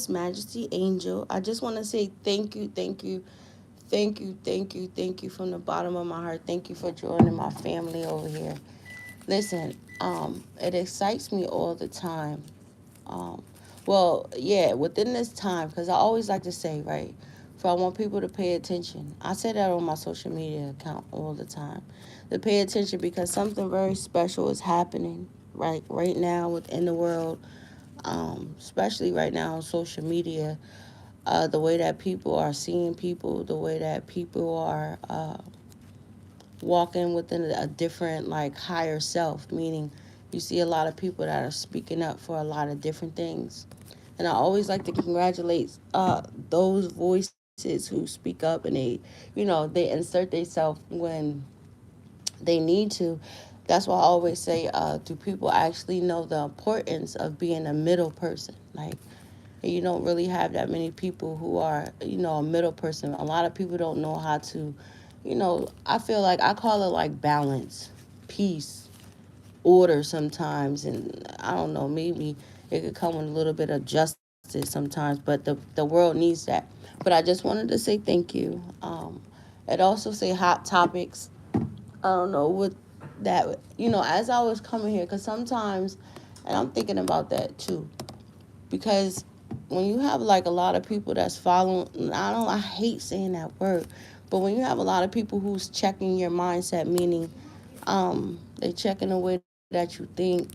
is Majesty Angel. I just want to say thank you, thank you, thank you, thank you, thank you from the bottom of my heart. Thank you for joining my family over here. Listen, it excites me all the time. Um, yeah, within this time, because I always like to say, right, for I want people to pay attention. I say that on my social media account all the time. To pay attention because something very special is happening right now within the world, especially right now on social media. The way that people are seeing people, the way that people are walking within a different, like, higher self, meaning you see a lot of people that are speaking up for a lot of different things. And I always like to congratulate those voices who speak up and they insert themselves when they need to. That's why I always say, do people actually know the importance of being a middle person? Like, you don't really have that many people who are, a middle person. A lot of people don't know how to, I feel like I call it like balance, peace, order sometimes. And I don't know, maybe it could come with a little bit of justice sometimes, but the world needs that. But I just wanted to say thank you. It also say hot topics. I don't know what that, as I was coming here, because sometimes, and I'm thinking about that too, because when you have like a lot of people that's following, I hate saying that word, but when you have a lot of people who's checking your mindset, meaning they checking the way that you think,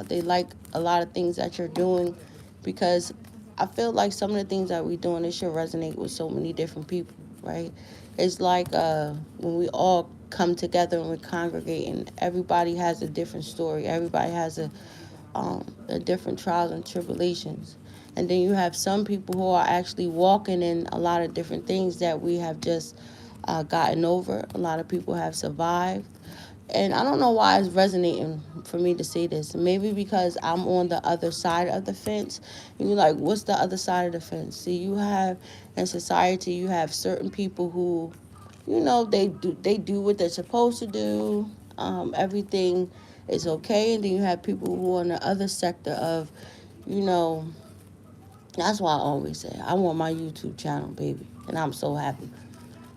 they like a lot of things that you're doing, because I feel like some of the things that we're doing, it should resonate with so many different people, right? It's like when we all come together and we congregate, and everybody has a different story, everybody has a different trials and tribulations. And then you have some people who are actually walking in a lot of different things that we have just gotten over. A lot of people have survived. And I don't know why it's resonating for me to say this. Maybe because I'm on the other side of the fence. And you're like, what's the other side of the fence? See, you have in society, you have certain people who, they do what they're supposed to do. Everything is okay. And then you have people who are on the other sector of, you know, that's why I always say I want my YouTube channel, baby, and I'm so happy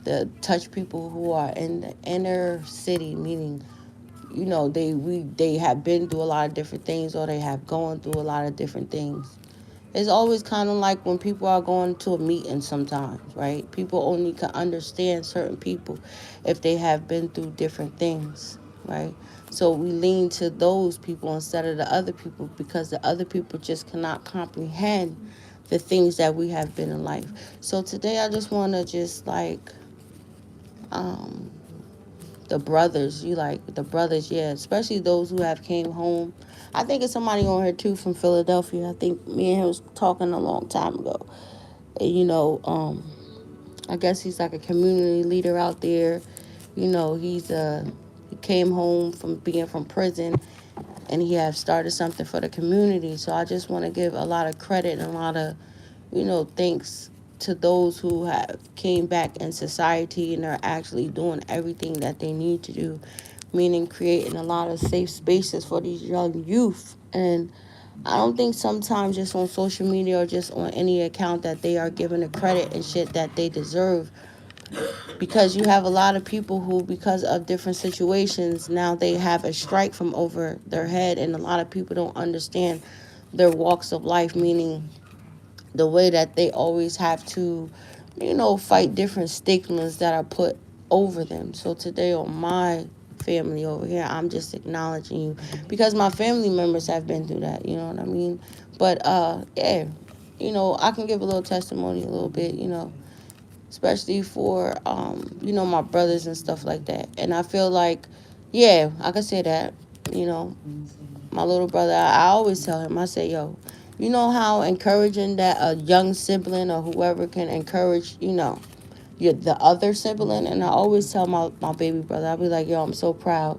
to touch people who are in the inner city, meaning they have been through a lot of different things, or they have gone through a lot of different things. It's always kind of like when people are going to a meeting sometimes, right? People only can understand certain people if they have been through different things, right? So we lean to those people instead of the other people, because the other people just cannot comprehend the things that we have been in life. So today I just want to just like um, the brothers, yeah, especially those who have came home. I think it's somebody on here too from Philadelphia. I think me and him was talking a long time ago. And, I guess he's like a community leader out there. He came home from being from prison, and he have started something for the community. So I just want to give a lot of credit and a lot of, thanks to those who have came back in society and are actually doing everything that they need to do, meaning creating a lot of safe spaces for these young youth. And I don't think sometimes just on social media or just on any account that they are given the credit and shit that they deserve, because you have a lot of people who, because of different situations, now they have a strike from over their head, and a lot of people don't understand their walks of life, meaning the way that they always have to, fight different stigmas that are put over them. So today on my family over here, I'm just acknowledging you, because my family members have been through that, you know what I mean? But yeah, I can give a little testimony a little bit, especially for my brothers and stuff like that. And I feel like, yeah, I could say that, you know my little brother, I always tell him, I say, yo, you know how encouraging that a young sibling or whoever can encourage, the other sibling. And I always tell my baby brother, I'll be like, yo, I'm so proud.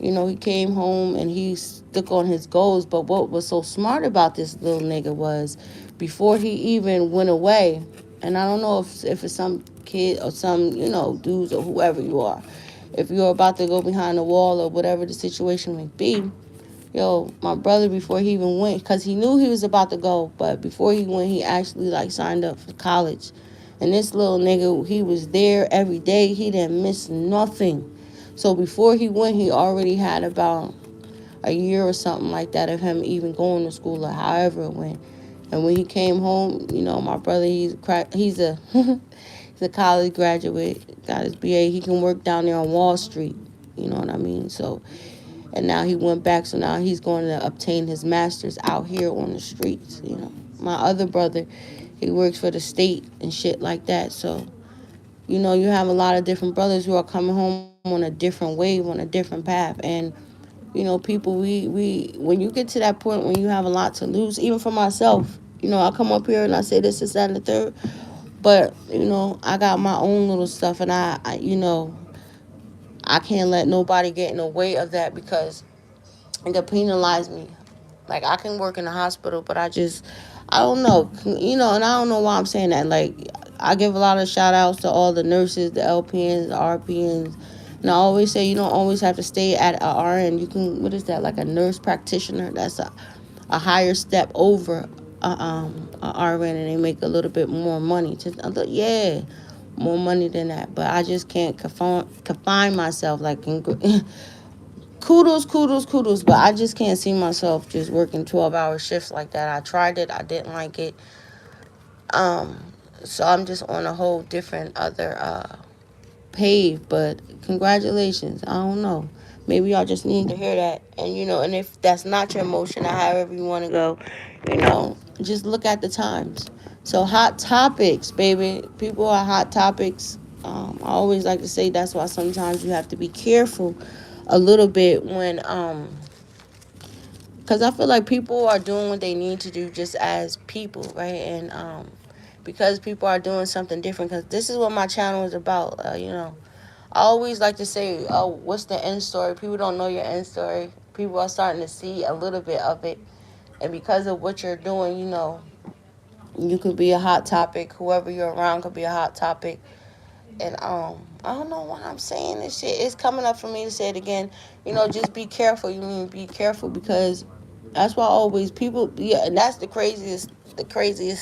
He came home and he stuck on his goals. But what was so smart about this little nigga was, before he even went away, and I don't know if it's some kid or some, dudes or whoever you are, if you're about to go behind the wall or whatever the situation may be, Yo, my brother, before he even went, because he knew he was about to go, but before he went, he actually like signed up for college. And this little nigga, he was there every day. He didn't miss nothing. So before he went, he already had about a year or something like that of him even going to school or however it went. And when he came home, my brother, he's a he's a college graduate, got his BA. He can work down there on Wall Street. You know what I mean? So, and now he went back. So now he's going to obtain his master's out here on the streets. My other brother, he works for the state and shit like that. So, you have a lot of different brothers who are coming home on a different wave, on a different path. And people, we when you get to that point when you have a lot to lose, even for myself, I come up here and I say this, that, and the third, but I got my own little stuff, and I can't let nobody get in the way of that because it could penalize me. Like, I can work in the hospital, but I don't know, and I don't know why I'm saying that. Like, I give a lot of shout outs to all the nurses, the LPNs, the RPNs. And I always say you don't always have to stay at a RN. You can, what is that, like a nurse practitioner? That's a higher step over a RN, and they make a little bit more money. Yeah, more money than that. But I just can't confine myself. Like, kudos, but I just can't see myself just working 12-hour shifts like that. I tried it, I didn't like it. Um, so I'm just on a whole different other pave. But congratulations. I don't know. Maybe y'all just need to hear that. And and if that's not your emotion or however you want to go, just look at the times. So hot topics, baby. People are hot topics. I always like to say that's why sometimes you have to be careful a little bit when because I feel like people are doing what they need to do just as people, right? And because people are doing something different, because this is what my channel is about. I always like to say, oh, what's the end story? People don't know your end story. People are starting to see a little bit of it. And because of what you're doing, you could be a hot topic. Whoever you're around could be a hot topic. And I don't know why I'm saying this shit. It's coming up for me to say it again. Just be careful. You mean be careful, because that's why always people, yeah, and that's the craziest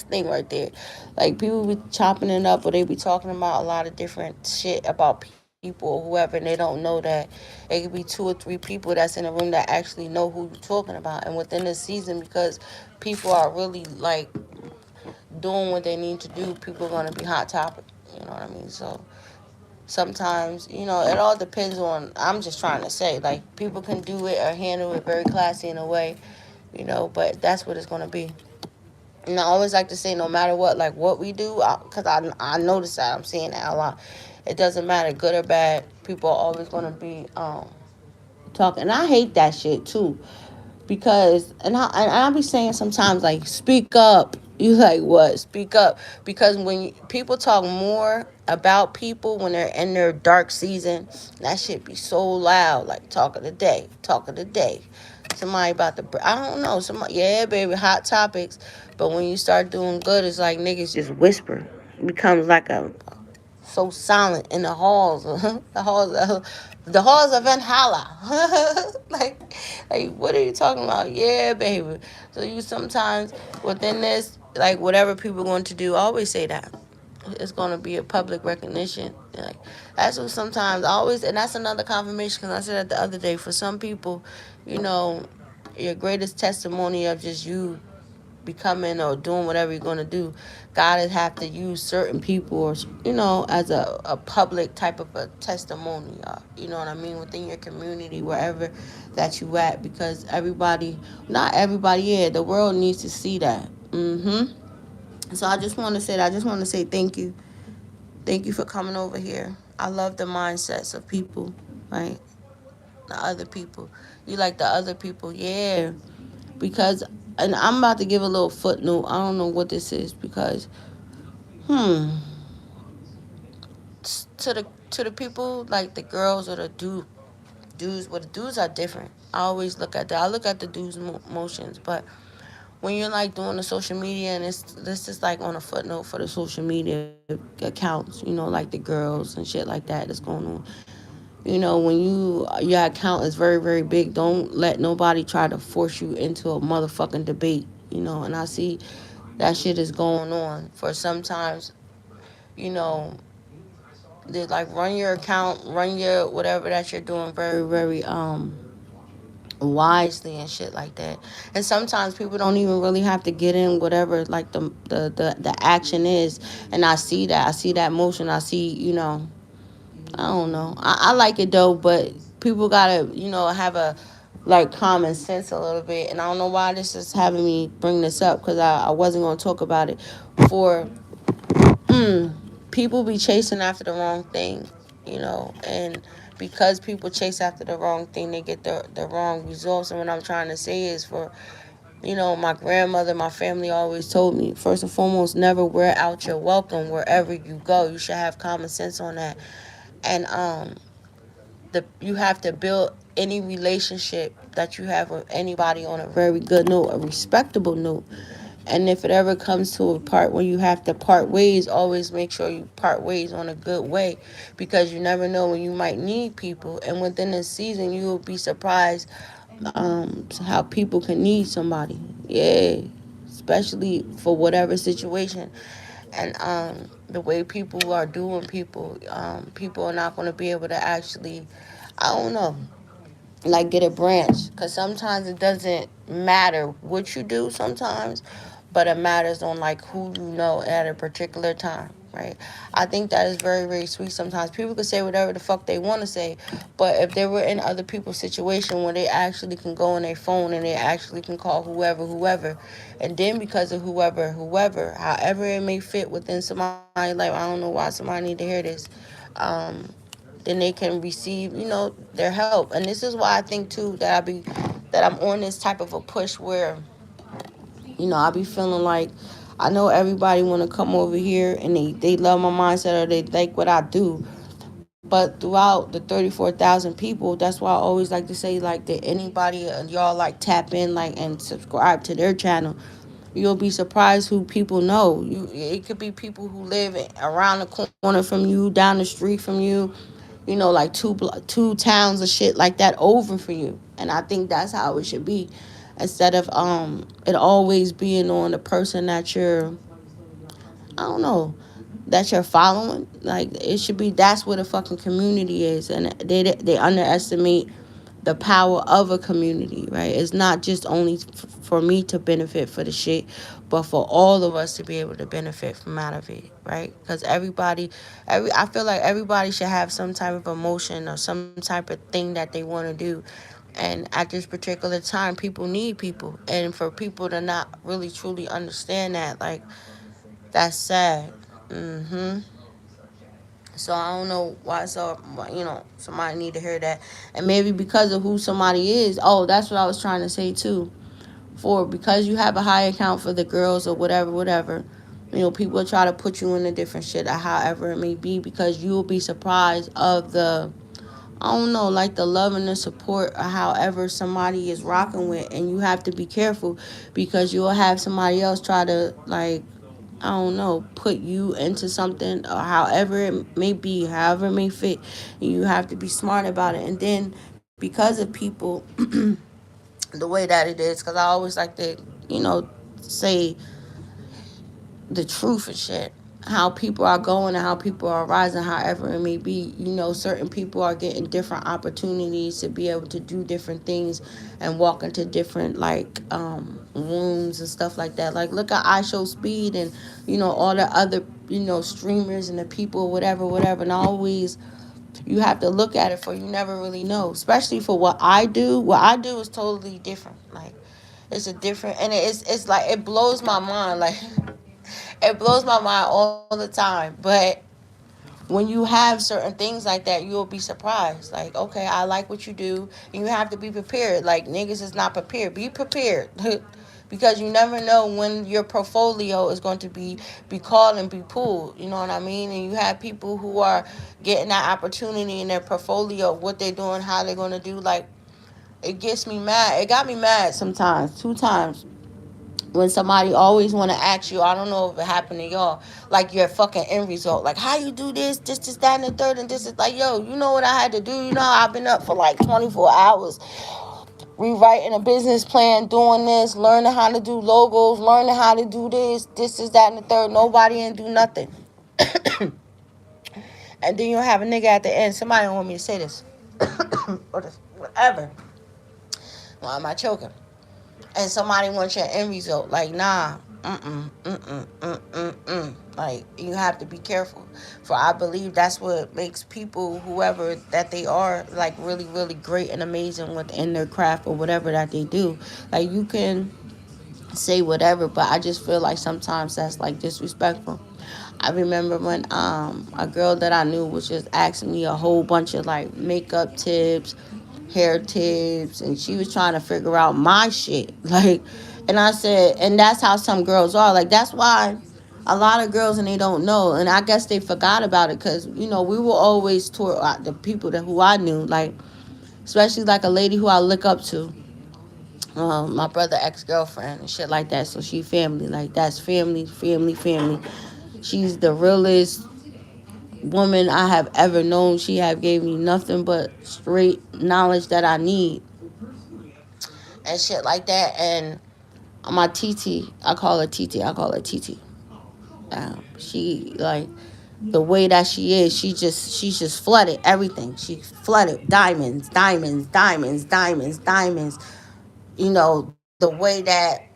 thing right there. Like, people be chopping it up, or they be talking about a lot of different shit about people or whoever, and they don't know that it could be 2 or 3 people that's in a room that actually know who you're talking about. And within this season, because people are really like doing what they need to do, people are gonna be hot topic. You know what I mean? So sometimes, it all depends on, I'm just trying to say, like, people can do it or handle it very classy in a way, but that's what it's going to be. And I always like to say, no matter what, like, what we do, because I notice that, I'm seeing that a lot. It doesn't matter, good or bad, people are always going to be talking. And I hate that shit, too. Because I'll be saying sometimes, like, speak up. You like, what? Speak up. Because when people talk more about people when they're in their dark season, that shit be so loud. Like, talk of the day, talk of the day. Somebody about to, I don't know, somebody, yeah, baby, hot topics. But when you start doing good, it's like niggas just whisper. It becomes like a so silent in the halls, the halls of Valhalla. like, what are you talking about? Yeah, baby. So you sometimes within this, like, whatever people are going to do, I always say that it's going to be a public recognition. Like, that's what sometimes I always, and that's another confirmation, because I said that the other day. For some people, you know, your greatest testimony of just you becoming or doing whatever you're going to do, God has have to use certain people, or as a public type of a testimony, you know what I mean, within your community, wherever that you at, because everybody, not everybody, yeah, the world needs to see that. So I just want to say that. I just want to say thank you for coming over here. I love the mindsets of people, right? The other people, you like the other people, yeah, because, and I'm about to give a little footnote. I don't know what this is, because to the people, like the girls or the dudes, well, the dudes are different. I always look at that. I look at the dudes' motions, but when you're like doing the social media, and this is like on a footnote for the social media accounts, like the girls and shit like that that's going on. When your account is very, very big, don't let nobody try to force you into a motherfucking debate. And I see that shit is going on for sometimes. You know, they like run your account, run your whatever that you're doing very, very wisely and shit like that. And sometimes people don't even really have to get in whatever like the action is. And I see that motion. I see, I don't know. I like it though, but people gotta, have a like common sense a little bit. And I don't know why this is having me bring this up, because I wasn't gonna talk about it. For people be chasing after the wrong thing, and because people chase after the wrong thing, they get the wrong results. And what I'm trying to say is, for my grandmother, my family always told me, first and foremost, never wear out your welcome wherever you go. You should have common sense on that. And you have to build any relationship that you have with anybody on a very good note, a respectable note. And if it ever comes to a part where you have to part ways, always make sure you part ways on a good way, because you never know when you might need people. And within this season, you will be surprised how people can need somebody. Yeah, especially for whatever situation. And the way people are doing people, people are not going to be able to actually, I don't know, like get a branch, because sometimes it doesn't matter what you do sometimes, but it matters on like who you know at a particular time, right? I think that is very, very sweet. Sometimes people can say whatever the fuck they want to say, but if they were in other people's situation where they actually can go on their phone and they actually can call whoever, and then because of whoever, however it may fit within somebody's life, I don't know why somebody need to hear this, um then they can receive, their help. And this is why I think too that I'm on this type of a push where, I be feeling like I know everybody want to come over here and they love my mindset or they like what I do. But throughout the 34,000 people, that's why I always like to say, like, did anybody y'all like tap in like and subscribe to their channel? You'll be surprised who people know. It could be people who live around the corner from you, down the street from you, like two towns of shit like that over for you. And I think that's how it should be, instead of it always being on the person that you're, I don't know, that you're following. Like, it should be, that's what a fucking community is. And they underestimate the power of a community, right? It's not just only for me to benefit for the shit, but for all of us to be able to benefit from out of it, right? Because I feel like everybody should have some type of emotion or some type of thing that they want to do. And at this particular time, people need people. And for people to not really truly understand that, like, that's sad. So I don't know why. So somebody need to hear that, and maybe because of who somebody is. Oh, that's what I was trying to say too. For because you have a high account for the girls or whatever. People will try to put you in a different shit or however it may be, because you will be surprised of the, I don't know, like the love and the support or however somebody is rocking with. And you have to be careful, because you'll have somebody else try to, like, I don't know, put you into something or however it may be, however it may fit. You have to be smart about it. And then because of people, the way that it is, because I always like to, say the truth and shit. How people are going and how people are rising, however it may be. Certain people are getting different opportunities to be able to do different things and walk into different, like, rooms and stuff like that. Like, look at I Show Speed and, all the other, streamers and the people, whatever. And always, you have to look at it, for you never really know. Especially for what I do. What I do is totally different. Like, it's a different, and it's like, it blows my mind. Like, it blows my mind all the time. But when you have certain things like that, you'll be surprised. Like, okay, I like what you do, and you have to be prepared. Like, niggas is not prepared. Be prepared. Because you never know when your portfolio is going to be called and be pulled. You know what I mean? And you have people who are getting that opportunity in their portfolio, what they're doing, how they're going to do. Like, it gets me mad. It got me mad sometimes, two times. When somebody always want to ask you, I don't know if it happened to y'all, like your fucking end result, like how you do this, that, and the third, and this is like, yo, you know what I had to do? You know, I've been up for like 24 hours rewriting a business plan, doing this, learning how to do logos, learning how to do this is that, and the third. Nobody ain't do nothing. And then you'll have a nigga at the end. Somebody don't want me to say this. Or this, whatever. Why am I choking? And somebody wants your end result. Like, nah. Like, you have to be careful. For I believe that's what makes people, whoever that they are, like really, really great and amazing within their craft or whatever that they do. Like, you can say whatever, but I just feel like sometimes that's like disrespectful. I remember when a girl that I knew was just asking me a whole bunch of like makeup tips, hair tips, and she was trying to figure out my shit. Like, and I said, and that's how some girls are. Like, that's why a lot of girls, and they don't know, and I guess they forgot about it, because you know we were always toward the people that who I knew, like especially like a lady who I look up to, my brother ex-girlfriend and shit like that. So she family, like that's family, family, family. She's the realest woman I have ever known. She have gave me nothing but straight knowledge that I need and shit like that. And my TT, I call her TT. I call her TT. She like the way that she is. She's just flooded everything. She flooded diamonds, diamonds, diamonds, diamonds, diamonds. You know, the way that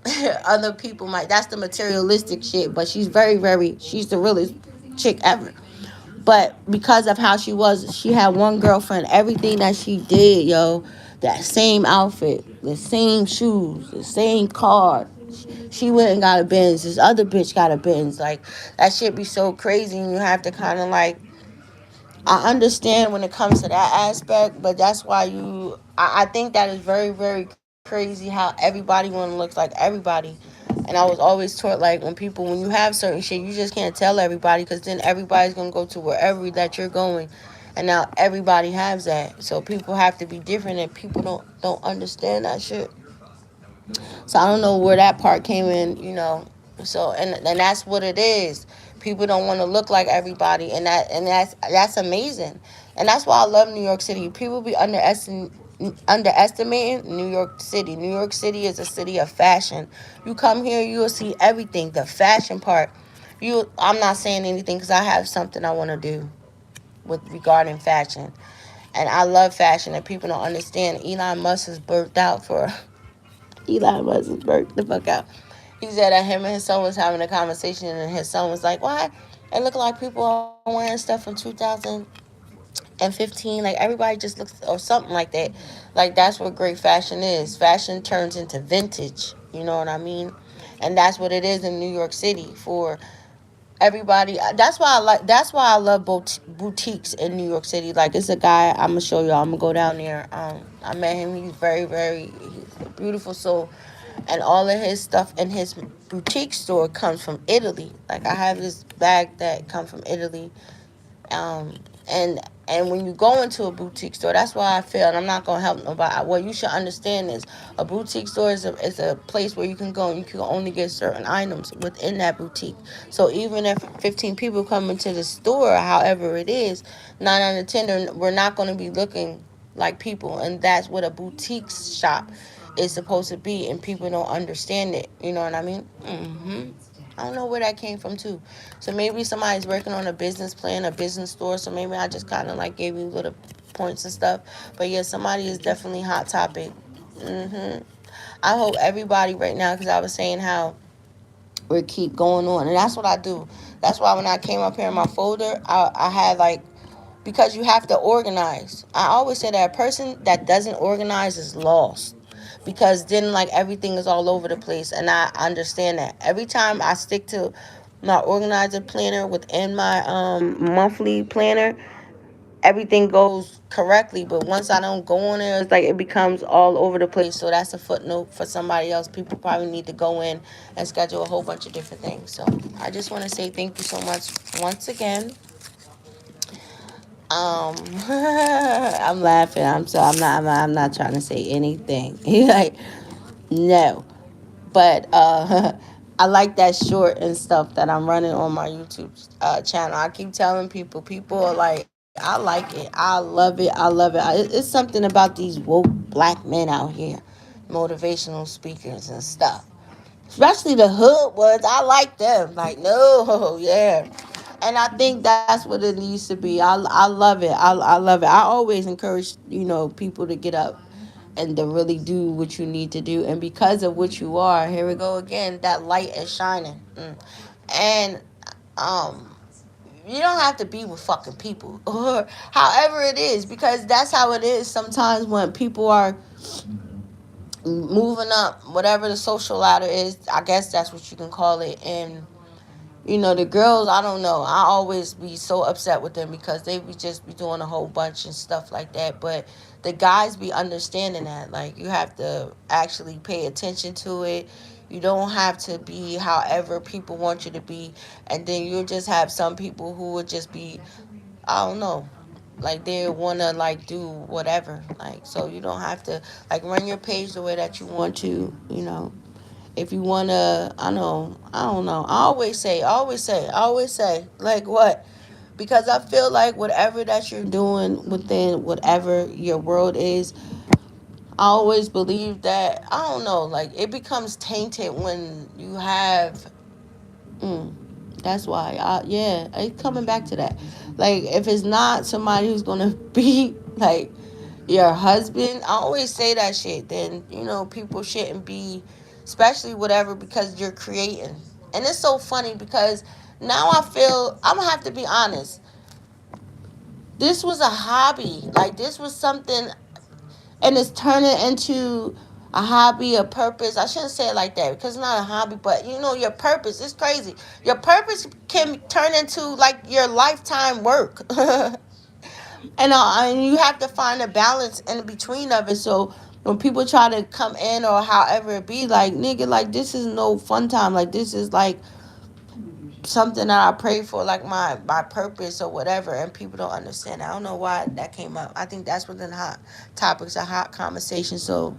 other people might, that's the materialistic shit, but she's very, very, she's the realest chick ever. But because of how she was, she had one girlfriend. Everything that she did, yo, that same outfit, the same shoes, the same car. She went and got a Benz. This other bitch got a Benz. Like, that shit be so crazy, and you have to kind of like, I understand when it comes to that aspect, but that's why I think that is very, very crazy how everybody want to look like everybody. And I was always taught, like, when you have certain shit, you just can't tell everybody, because then everybody's going to go to wherever that you're going. And now everybody has that. So people have to be different, and people don't understand that shit. So I don't know where that part came in, you know. So and that's what it is. People don't want to look like everybody, and that's amazing. And that's why I love New York City. People be underestimating New York City. New York City is a city of fashion. You come here, you will see everything. The fashion part. I'm not saying anything because I have something I want to do with regarding fashion, and I love fashion. And people don't understand. Elon Musk is birthed out for Elon Musk is burnt the fuck out. He said that him and his son was having a conversation, and his son was like, "Why? It look like people are wearing stuff from 2015. Like everybody just looks, or something like that. Like that's what great fashion is. Fashion turns into vintage. You know what I mean? And that's what it is in New York City for everybody. That's why I love boutiques in New York City. Like, it's a guy, I'm gonna show y'all. I'm gonna go down there. I met him. He's very, very, he's a beautiful soul, and all of his stuff in his boutique store comes from Italy. Like, I have this bag that comes from Italy. um, and when you go into a boutique store, that's why I feel, and I'm not gonna help nobody. What you should understand is a boutique store is a place where you can go and you can only get certain items within that boutique. So even if 15 people come into the store, however it is, 9 out of 10, we're not gonna be looking like people, and that's what a boutique shop is supposed to be, and people don't understand it. You know what I mean? I don't know where that came from too. So maybe somebody's working on a business plan, a business store. So maybe I just kind of like gave you little points and stuff. But yeah, somebody is definitely hot topic. I hope everybody right now, because I was saying how we keep going on, and that's what I do. That's why when I came up here in my folder, I had like, because you have to organize. I always say that a person that doesn't organize is lost, because then like everything is all over the place, and I understand that. Every time I stick to my organizer planner within my monthly planner, everything goes correctly. But once I don't go on there, it's like it becomes all over the place. So that's a footnote for somebody else. People probably need to go in and schedule a whole bunch of different things. So I just want to say thank you so much once again. I'm laughing. I'm not trying to say anything. Like, no. But I like that short and stuff that I'm running on my YouTube channel. I keep telling people, people are like, I like it, I love it, I love it. It's something about these woke black men out here, motivational speakers and stuff. Especially the hood ones, I like them. Like, no, yeah. And I think that's what it needs to be. I love it. I love it. I always encourage, people to get up and to really do what you need to do. And because of what you are, here we go again, that light is shining. And um you don't have to be with fucking people or however it is, because that's how it is sometimes when people are moving up whatever the social ladder is. I guess that's what you can call it. And the girls, I don't know, I always be so upset with them because they be just be doing a whole bunch and stuff like that. But the guys be understanding that, like, you have to actually pay attention to it. You don't have to be however people want you to be. And then you'll just have some people who would just be, I don't know, like they want to like do whatever. Like, so you don't have to like run your page the way that you want to. If you wanna, I don't know. I always say, like what? Because I feel like whatever that you're doing within whatever your world is, I always believe that, I don't know, like it becomes tainted when you have. Mm, that's why, yeah, it's coming back to that. Like, if it's not somebody who's gonna be like your husband, I always say that shit. Then people shouldn't be, especially whatever, because you're creating. And it's so funny because now I feel I'm gonna have to be honest. This was a hobby. Like, this was something, and it's turning into a hobby, a purpose. I shouldn't say it like that because it's not a hobby, but your purpose. It's crazy. Your purpose can turn into like your lifetime work. And you have to find a balance in between of it. So when people try to come in or however it be, like, nigga, like, this is no fun time. Like, this is like something that I pray for, like my purpose or whatever, and people don't understand. I don't know why that came up. I think that's within hot topics, a hot conversation. So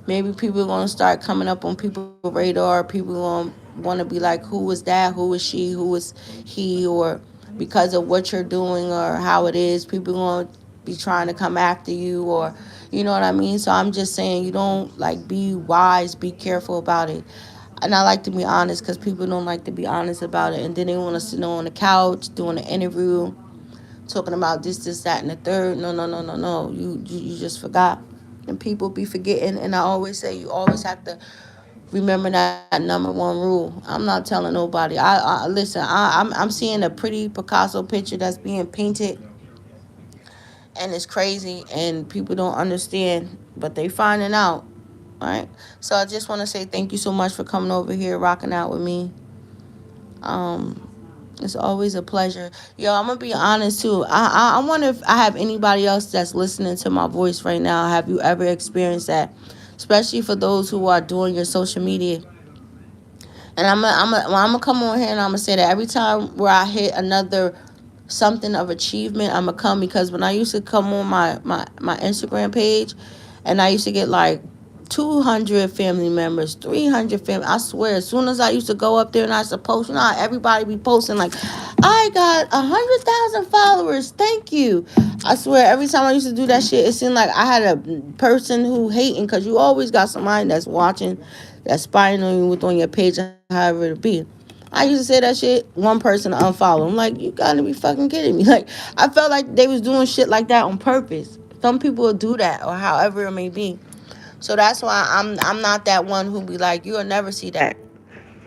maybe people are gonna start coming up on people's radar. People gonna want to be like, who was that? Who was she? Who was he? Or because of what you're doing or how it is, people gonna be trying to come after you, or you know what I mean. So I'm just saying, you don't, like, be wise, be careful about it. And I like to be honest because people don't like to be honest about it, and then they want to sit on the couch doing an interview talking about this, that, and the third. No, no, no, no, no. You just forgot. And people be forgetting. And I always say, you always have to remember that number one rule. I'm not telling nobody. I listen. I'm seeing a pretty Picasso picture that's being painted, and it's crazy, and people don't understand, but they finding out. All right. So I just want to say thank you so much for coming over here, rocking out with me. Um, It's always a pleasure. Yo, I'm gonna be honest too. I wonder if I have anybody else that's listening to my voice right now. Have you ever experienced that? Especially for those who are doing your social media. And I'm gonna come on here and I'm gonna say that every time where I hit another something of achievement, I'm gonna come, because when I used to come on my Instagram page, and I used to get like 200 family members, 300 family. I swear, as soon as I used to go up there and I used to post, how everybody be posting like, I got 100,000 followers. Thank you. I swear, every time I used to do that shit, it seemed like I had a person who hating, because you always got somebody that's watching, that's spying on you with on your page, however it be. I used to say that shit, one person to unfollow. I'm like, you gotta be fucking kidding me. Like, I felt like they was doing shit like that on purpose. Some people will do that, or however it may be. So that's why I'm not that one who be like, you'll never see that.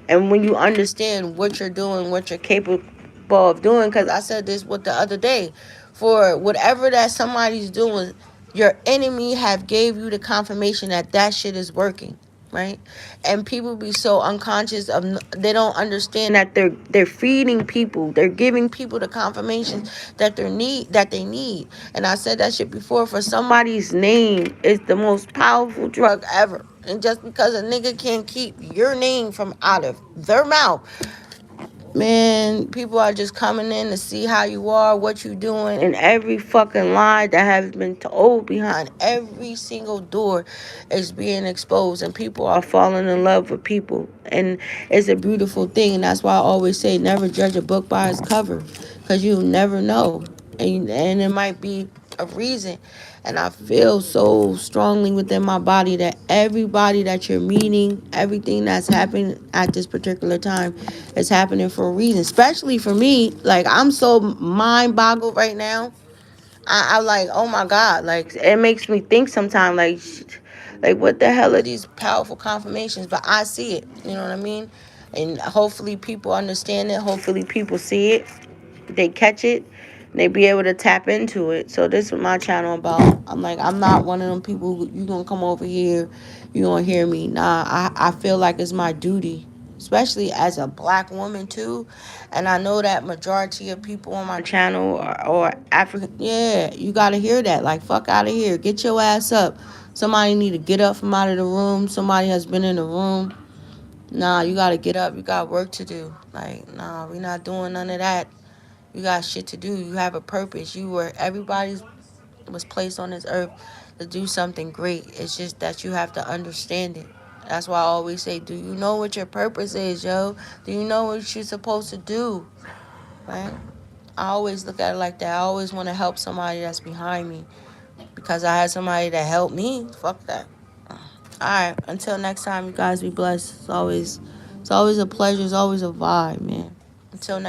And when you understand what you're doing, what you're capable of doing, because I said this with the other day, for whatever that somebody's doing, your enemy have gave you the confirmation that that shit is working, right? And people be so unconscious of, they don't understand that they're feeding people, they're giving people the confirmation that they need. And I said that shit before. For somebody's name is the most powerful drug ever. And just because a nigga can't keep your name from out of their mouth, Man, people are just coming in to see how you are, what you doing, and every fucking lie that has been told behind every single door is being exposed, and people are falling in love with people, and it's a beautiful thing. And that's why I always say, never judge a book by its cover, because you never know, and it might be a reason. And I feel so strongly within my body that everybody that you're meeting, everything that's happening at this particular time is happening for a reason. Especially for me, like I'm so mind boggled right now. I like, oh my God, like it makes me think sometimes, like what the hell are these powerful confirmations? But I see it, you know what I mean? And hopefully people understand it. Hopefully people see it, they catch it, they be able to tap into it. So this is what my channel about. I'm like, I'm not one of them people who, you gonna come over here, you gonna hear me. Nah, I feel like it's my duty, especially as a black woman too. And I know that majority of people on my channel or African. Yeah, you gotta hear that. Like, fuck out of here, get your ass up. Somebody need to get up from out of the room. Somebody has been in the room. Nah, you gotta get up. You got work to do. Like, nah, we not doing none of that. You got shit to do. You have a purpose. Everybody was placed on this earth to do something great. It's just that you have to understand it. That's why I always say, do you know what your purpose is, yo? Do you know what you're supposed to do? Right? I always look at it like that. I always want to help somebody that's behind me because I had somebody that helped me. Fuck that. All right. Until next time, you guys be blessed. It's always a pleasure. It's always a vibe, man. Until next